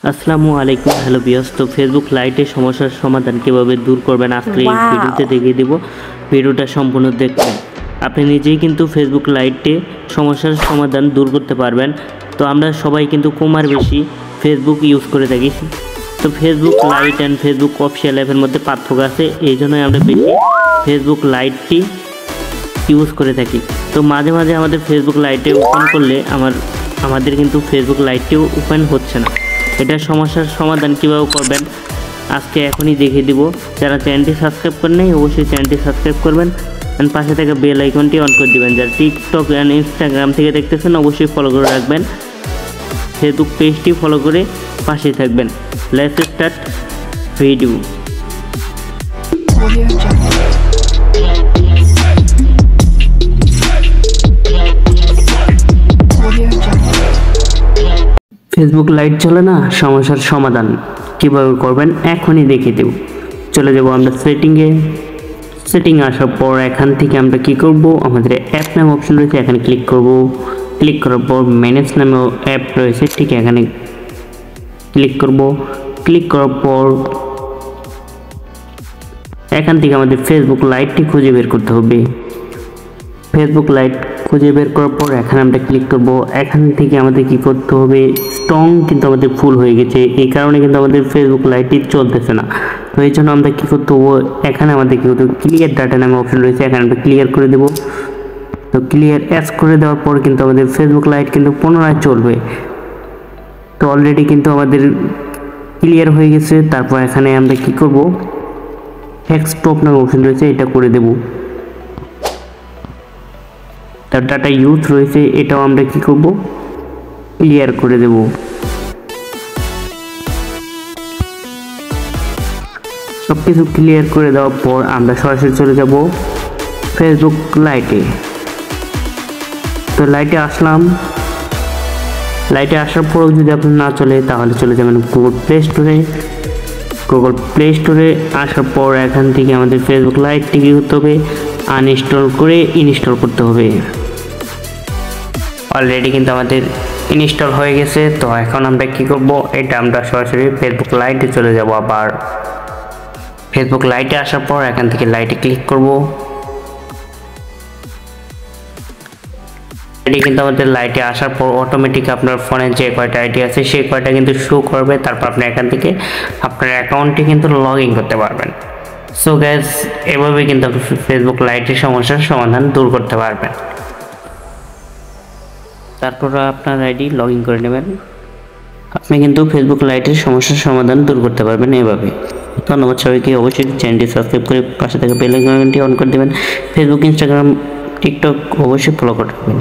আসসালামু আলাইকুম, hello viewers. তো ফেসবুক লাইটের সমস্যার সমাধান কিভাবে দূর করবেন আজকে এই ভিডিওতে দেখিয়ে দেব। ভিডিওটা সম্পূর্ণ দেখবেন। আপনি নিজেই কিন্তু ফেসবুক লাইটে সমস্যার সমাধান দূর করতে পারবেন। তো আমরা সবাই কিন্তু কম আর বেশি ফেসবুক ইউজ করে থাকি। তো Facebook light and Facebook official অ্যাপের মধ্যে পার্থক্য আছে, এই জন্যই আমরা বেশি ফেসবুক লাইটটি ইউজ করে থাকি। তো মাঝে মাঝে আমাদের ফেসবুক লাইটে ওপেন করলে আমাদের কিন্তু ফেসবুক লাইটটিও ওপেন হচ্ছে না। এটার সমস্যার সমাধান কীভাবে করবেন আজকে এখনই দেখিয়ে দিব। যারা চ্যানেলটি সাবস্ক্রাইব করেন নাই অবশ্যই চ্যানেলটি সাবস্ক্রাইব করবেন অ্যান্ড পাশে থাকা বেল আইকনটি অন করে দেবেন। যারা টিকটক অ্যান্ড ইনস্টাগ্রাম থেকে দেখতেছেন অবশ্যই ফলো করে রাখবেন। ফেসবুক পেজটি ফলো করে পাশেই থাকবেন। Let's start video. Facebook light চলে না, সমস্যার সমাধান কীভাবে করবেন এখনই দেখিয়ে দেব। চলে যাব আমরা সেটিং আসার পর এখান থেকে আমরা কি করব, আমাদের অ্যাপ নাম অপশন রয়েছে, এখানে ক্লিক করব। ক্লিক করার পর ম্যানেজ নামে অ্যাপ রয়েছে, ঠিক এখানে ক্লিক করব। ক্লিক করার পর এখান থেকে আমাদের ফেসবুক লাইটটি খুঁজে বের করতে হবে। ফেসবুক লাইট খুঁজে বের করার পর এখানে আমরা ক্লিক করব। এখান থেকে আমাদের কি করতে হবে, স্ট্রং কিন্তু আমাদের ফুল হয়ে গেছে, এই কারণে কিন্তু আমাদের ফেসবুক লাইটটি চলতেছে না। তো এই জন্য আমরা কী করতে হবো, এখানে আমাদের কী করতে হবে, ক্লিয়ার ডাটা নামে অপশন রয়েছে, এখানে আমরা ক্লিয়ার করে দেবো। তো ক্লিয়ার অ্যাজ করে দেওয়ার পর কিন্তু আমাদের ফেসবুক লাইট কিন্তু পুনরায় চলবে। তো অলরেডি কিন্তু আমাদের ক্লিয়ার হয়ে গেছে। তারপর এখানে আমরা কি করব, এক্সটপ নামে অপশন রয়েছে, এটা করে দেব। তার ডাটা ইউজ রয়েছে, এটাও আমরা কি করব, ক্লিয়ার করে দেব। সব কিছু ক্লিয়ার করে দেওয়ার পর আমরা সরাসরি চলে যাব ফেসবুক লাইটে। তো লাইটে আসলাম। লাইটে আসার পরেও যদি আপনার না চলে তাহলে চলে যাবেন গুগল প্লে স্টোরে। গুগল প্লে স্টোরে আসার পর এখান থেকে আমাদের ফেসবুক লাইটটি কী করতে হবে, আনইনস্টল করে ইনস্টল করতে হবে। অলরেডি কিন্তু আমাদের ইনস্টল হয়ে গেছে। তো এখন আমরা কি করব, এটা আমরা সরাসরি ফেসবুক লাইটে চলে যাব। আবার ফেসবুক লাইটে আসার পর এখান থেকে লাইটে ক্লিক করব। এটি কিন্তু আমাদের লাইটে আসার পর অটোমেটিক আপনার ফোনে যে কয়টা আইডি আছে সেই কয়টা কিন্তু শো করবে। তারপর আপনি এখান থেকে আপনার অ্যাকাউন্টটি কিন্তু লগ ইন করতে পারবেন। সো গাইস, এভাবে কিন্তু আপনি ফেসবুক লাইটের সমস্যার সমাধান দূর করতে পারবেন। তারপর আপনার আইডি লগ ইন করে নেবেন। আপনি কিন্তু ফেসবুক লাইটের সমস্যার সমাধান দূর করতে পারবেন এভাবে। ধন্যবাদ সবাইকে। অবশ্যই চ্যানেলটি সাবস্ক্রাইব করে পাশে থেকে বেল আইকনটি অন করে দেবেন। ফেসবুক, ইনস্টাগ্রাম, টিকটক অবশ্যই ফলো করতে পারবেন।